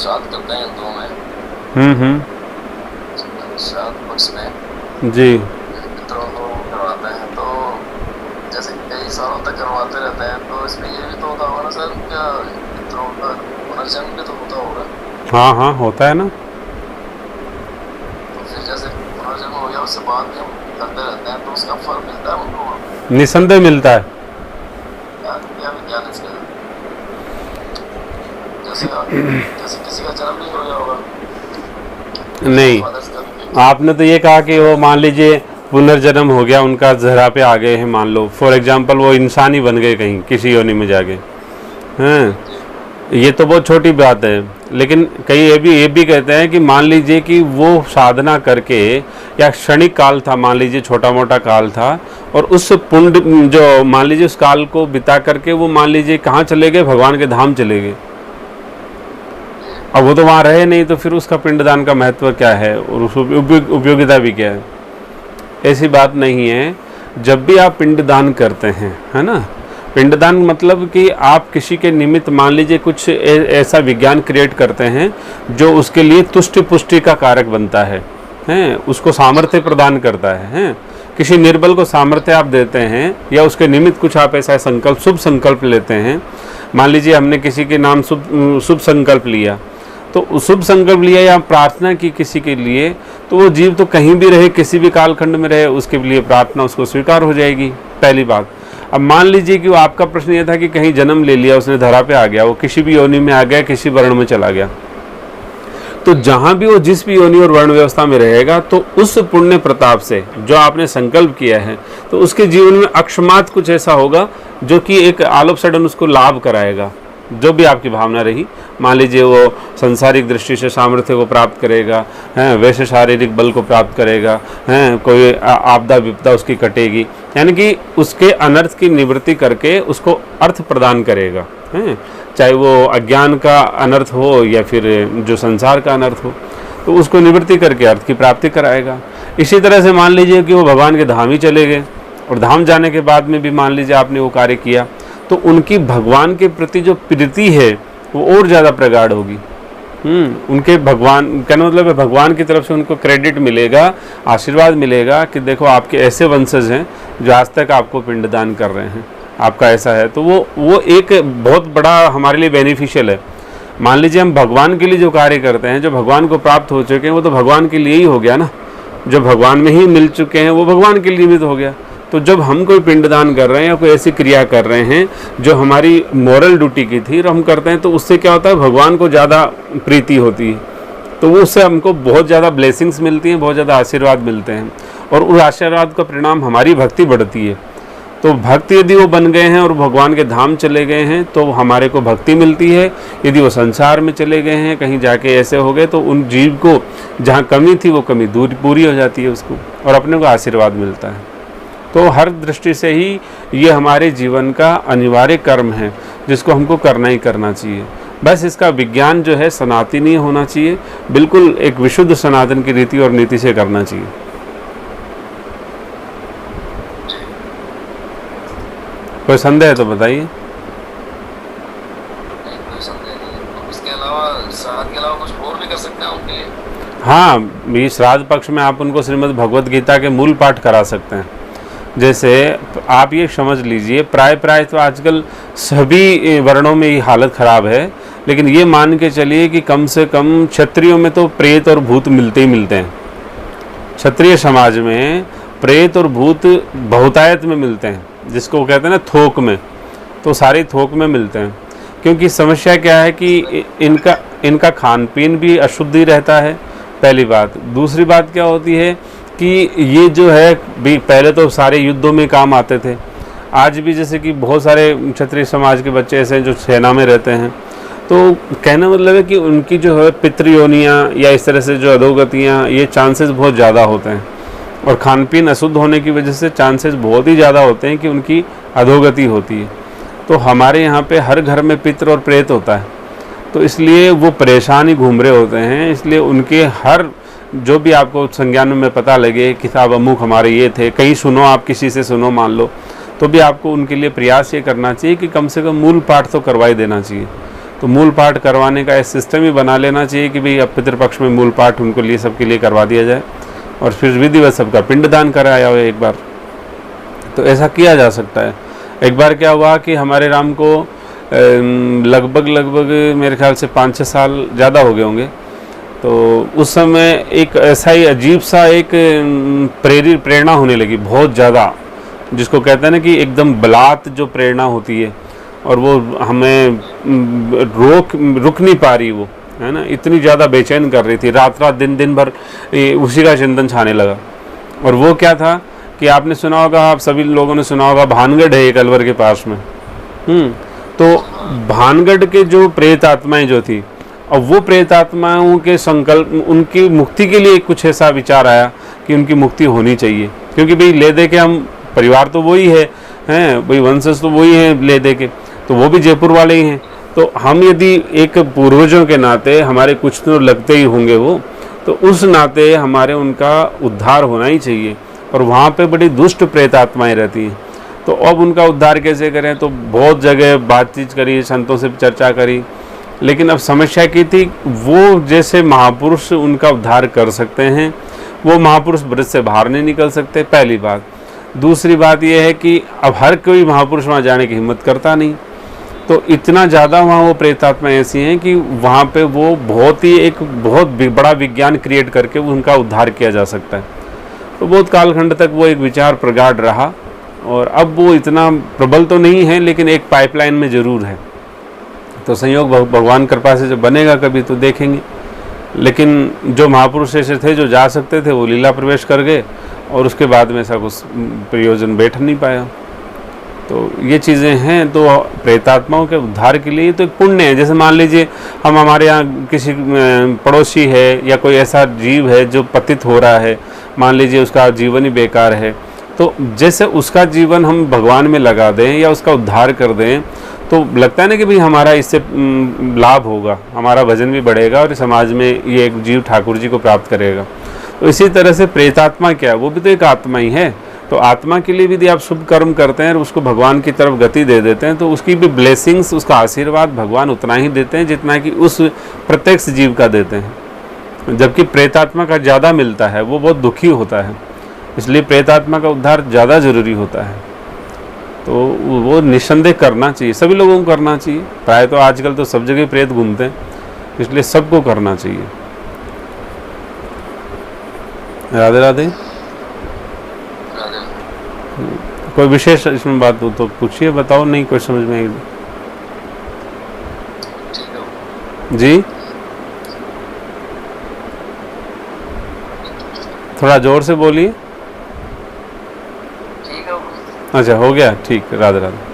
श्राद्ध करते हैं हिंदुओं में, श्राद्ध पक्ष में जी। पितरों को करवाते हैं, तो जैसे कई सालों तक करवाते रहते हैं, तो इसमें ये भी तो होता होगा ना सर, क्या पितरों का पुनर्जन्म भी तो होता होगा? हाँ हाँ होता है ना। तो फिर जैसे पुनर्जन्म हो गया उससे बाद भी हम करते रहते हैं, तो उसका फल मिलता है उनको? निसंदेह मिलता है। क्या विज्ञान इसका? जैसे जैसे किसी का जन्म नहीं हो गया होगा, नहीं, आपने तो ये कहा कि वो मान लीजिए पुनर्जन्म हो गया, उनका जहरा पे आ गए हैं, मान लो फॉर एग्जांपल वो इंसान ही बन गए कहीं किसी योनि में जाके, हैं, ये तो बहुत छोटी बात है। लेकिन कई ये भी कहते हैं कि मान लीजिए कि वो साधना करके या क्षणिक काल था, मान लीजिए छोटा मोटा काल था, और उस पुण्य जो मान लीजिए उस काल को बिता करके वो मान लीजिए कहाँ चले गए, भगवान के धाम चले गए। अब वो तो वहाँ रहे नहीं, तो फिर उसका पिंडदान का महत्व क्या है और उस उपयोगिता भी क्या है? ऐसी बात नहीं है। जब भी आप पिंडदान करते हैं, है ना, पिंडदान मतलब कि आप किसी के निमित्त मान लीजिए कुछ ऐसा विज्ञान क्रिएट करते हैं जो उसके लिए तुष्टि पुष्टि का कारक बनता है, उसको सामर्थ्य प्रदान करता है। किसी निर्बल को सामर्थ्य आप देते हैं या उसके निमित्त कुछ आप ऐसा संकल्प, शुभ संकल्प लेते हैं। मान लीजिए हमने किसी के नाम शुभ संकल्प लिया, तो शुभ संकल्प लिया या प्रार्थना की किसी के लिए, तो वो जीव तो कहीं भी रहे, किसी भी कालखंड में रहे, उसके लिए प्रार्थना उसको स्वीकार हो जाएगी, पहली बात। अब मान लीजिए कि वो आपका प्रश्न ये था कि कहीं जन्म ले लिया, उसने धरा पे आ गया, वो किसी भी योनि में आ गया, किसी वर्ण में चला गया, तो जहाँ भी वो जिस भी योनि और वर्ण व्यवस्था में रहेगा, तो उस पुण्य प्रताप से जो आपने संकल्प किया है, तो उसके जीवन में अकस्मात कुछ ऐसा होगा जो कि एक आलोप सडन उसको लाभ कराएगा। जो भी आपकी भावना रही, मान लीजिए वो सांसारिक दृष्टि से सामर्थ्य को प्राप्त करेगा, वैसे शारीरिक बल को प्राप्त करेगा, कोई आपदा विपदा उसकी कटेगी, यानी कि उसके अनर्थ की निवृत्ति करके उसको अर्थ प्रदान करेगा, चाहे वो अज्ञान का अनर्थ हो या फिर जो संसार का अनर्थ हो, तो उसको निवृत्ति करके अर्थ की प्राप्ति कराएगा। इसी तरह से मान लीजिए कि वो भगवान के धाम ही चले गए, और धाम जाने के बाद में भी मान लीजिए आपने वो कार्य किया, तो उनकी भगवान के प्रति जो प्रीति है वो और ज़्यादा प्रगाढ़ होगी। उनके भगवान, कहने मतलब है भगवान की तरफ से उनको क्रेडिट मिलेगा, आशीर्वाद मिलेगा कि देखो आपके ऐसे वंशज हैं जो आज तक आपको पिंडदान कर रहे हैं, आपका ऐसा है। तो वो एक बहुत बड़ा हमारे लिए बेनिफिशियल है। मान लीजिए हम भगवान के लिए जो कार्य करते हैं, जो भगवान को प्राप्त हो चुके हैं, वो तो भगवान के लिए ही हो गया ना। जो भगवान में ही मिल चुके हैं वो भगवान के लिए निमित्त हो गया। तो जब हम कोई पिंडदान कर रहे हैं या कोई ऐसी क्रिया कर रहे हैं जो हमारी मॉरल ड्यूटी की थी और हम करते हैं, तो उससे क्या होता है, भगवान को ज़्यादा प्रीति होती है, तो वो उससे हमको बहुत ज़्यादा ब्लेसिंग्स मिलती हैं, बहुत ज़्यादा आशीर्वाद मिलते हैं, और उस आशीर्वाद का परिणाम हमारी भक्ति बढ़ती है। तो भक्त यदि वो बन गए हैं और भगवान के धाम चले गए हैं तो हमारे को भक्ति मिलती है। यदि वो संसार में चले गए हैं, कहीं जाके ऐसे हो गए, तो उन जीव को जहाँ कमी थी वो कमी दूर पूरी हो जाती है उसको, और अपने को आशीर्वाद मिलता है। तो हर दृष्टि से ही ये हमारे जीवन का अनिवार्य कर्म है जिसको हमको करना ही करना चाहिए। बस इसका विज्ञान जो है सनातनी होना चाहिए, बिल्कुल एक विशुद्ध सनातन की रीति और नीति से करना चाहिए। कोई संदेह है तो बताइए। इसके अलावा श्राद्ध के अलावा कुछ और भी कर सकते हैं उनके लिए? हाँ, ये श्राद्ध पक्ष में आप उनको श्रीमद् भगवद गीता के मूल पाठ करा सकते हैं। जैसे आप ये समझ लीजिए, प्राय तो आजकल सभी वर्णों में ये हालत ख़राब है, लेकिन ये मान के चलिए कि कम से कम क्षत्रियों में तो प्रेत और भूत मिलते ही मिलते हैं। क्षत्रिय समाज में प्रेत और भूत बहुतायत में मिलते हैं, जिसको कहते हैं ना थोक में, तो सारे थोक में मिलते हैं। क्योंकि समस्या क्या है कि इनका खान पीन भी अशुद्ध ही रहता है, पहली बात। दूसरी बात क्या होती है कि ये जो है पहले तो सारे युद्धों में काम आते थे, आज भी जैसे कि बहुत सारे क्षत्रिय समाज के बच्चे ऐसे हैं जो सेना में रहते हैं, तो कहना मतलब है कि उनकी जो है पितृयोनियाँ या इस तरह से जो अधोगतियाँ, ये चांसेस बहुत ज़्यादा होते हैं, और खान पीन अशुद्ध होने की वजह से चांसेस बहुत ही ज़्यादा होते हैं कि उनकी अधोगति होती है। तो हमारे यहाँ पे हर घर में पितृ और प्रेत होता है, तो इसलिए वो परेशान ही घूम रहे होते हैं। इसलिए उनके हर जो भी आपको संज्ञान में पता लगे कि साहब अमुक हमारे ये थे, कहीं सुनो, आप किसी से सुनो मान लो, तो भी आपको उनके लिए प्रयास ये करना चाहिए कि कम से कम मूल पाठ तो करवाई देना चाहिए, तो मूल पाठ करवाने का सिस्टम ही बना लेना चाहिए कि भाई अब पितृपक्ष में मूल पाठ उनको लिए सबके लिए करवा दिया जाए और फिर विधिवत सबका पिंडदान कराया हो एक बार। तो ऐसा किया जा सकता है। एक बार क्या हुआ कि हमारे राम को लगभग मेरे ख्याल से 5-6 साल ज़्यादा हो गए होंगे, तो उस समय एक ऐसा ही अजीब सा एक प्रेरणा होने लगी बहुत ज़्यादा, जिसको कहते हैं ना कि एकदम बलात् जो प्रेरणा होती है और वो हमें रुक नहीं पा रही, वो है ना, इतनी ज़्यादा बेचैन कर रही थी, रात दिन भर उसी का चिंतन छाने लगा। और वो क्या था कि आपने सुना होगा, आप सभी लोगों ने सुना होगा, भानगढ़ है एक अलवर के पास में। तो भानगढ़ के जो प्रेत आत्माएं जो थी, अब वो प्रेत आत्माओं के संकल्प, उनकी मुक्ति के लिए कुछ ऐसा विचार आया कि उनकी मुक्ति होनी चाहिए, क्योंकि भाई ले दे के हम परिवार तो वही है, हैं भाई, वंशज तो वही है ले दे के, तो वो भी जयपुर वाले ही हैं। तो हम यदि एक पूर्वजों के नाते हमारे कुछ तो लगते ही होंगे वो, तो उस नाते हमारे उनका उद्धार होना ही चाहिए। और वहाँ पे बड़ी दुष्ट प्रेत आत्माएँ रहती हैं, तो अब उनका उद्धार कैसे करें? तो बहुत जगह बातचीत करी, संतों से चर्चा करी, लेकिन अब समस्या की थी वो जैसे महापुरुष उनका उद्धार कर सकते हैं, वो महापुरुष ब्रज से बाहर नहीं निकल सकते, पहली बात। दूसरी बात यह है कि अब हर कोई महापुरुष वहाँ जाने की हिम्मत करता नहीं, तो इतना ज़्यादा वहाँ वो प्रेतात्मा ऐसी हैं कि वहाँ पे वो बहुत बड़ा विज्ञान क्रिएट करके उनका उद्धार किया जा सकता है। तो बहुत कालखंड तक वो एक विचार प्रगाढ़ रहा, और अब वो इतना प्रबल तो नहीं है, लेकिन एक पाइपलाइन में ज़रूर है। तो संयोग भगवान कृपा से जब बनेगा कभी तो देखेंगे। लेकिन जो महापुरुष ऐसे थे जो जा सकते थे, वो लीला प्रवेश कर गए, और उसके बाद में ऐसा कुछ प्रयोजन बैठ नहीं पाया। तो ये चीज़ें हैं। तो प्रेतात्माओं के उद्धार के लिए तो एक पुण्य है। जैसे मान लीजिए हम, हमारे यहाँ किसी पड़ोसी है या कोई ऐसा जीव है जो पतित हो रहा है, मान लीजिए उसका जीवन ही बेकार है, तो जैसे उसका जीवन हम भगवान में लगा दें या उसका उद्धार कर दें, तो लगता है ना कि भाई हमारा इससे लाभ होगा, हमारा भजन भी बढ़ेगा और समाज में ये एक जीव ठाकुर जी को प्राप्त करेगा। तो इसी तरह से प्रेतात्मा क्या है, वो भी तो एक आत्मा ही है। तो आत्मा के लिए भी यदि आप शुभ कर्म करते हैं और उसको भगवान की तरफ गति दे देते हैं, तो उसकी भी ब्लेसिंग्स, उसका आशीर्वाद भगवान उतना ही देते हैं जितना कि उस प्रत्यक्ष जीव का देते हैं। जबकि प्रेतात्मा का ज़्यादा मिलता है, वो बहुत दुखी होता है, इसलिए प्रेतात्मा का उद्धार ज़्यादा जरूरी होता है। तो वो निस्संदेह करना चाहिए, सभी लोगों को करना चाहिए। प्राय तो आजकल तो सब जगह प्रेत घूमते हैं, इसलिए सबको करना चाहिए। राधे राधे। कोई विशेष इसमें बात हो तो पूछिए, बताओ, नहीं कोई समझ में आएगी जी? थोड़ा जोर से बोलिए। ठीक है। अच्छा, हो गया, ठीक। राधे राधे।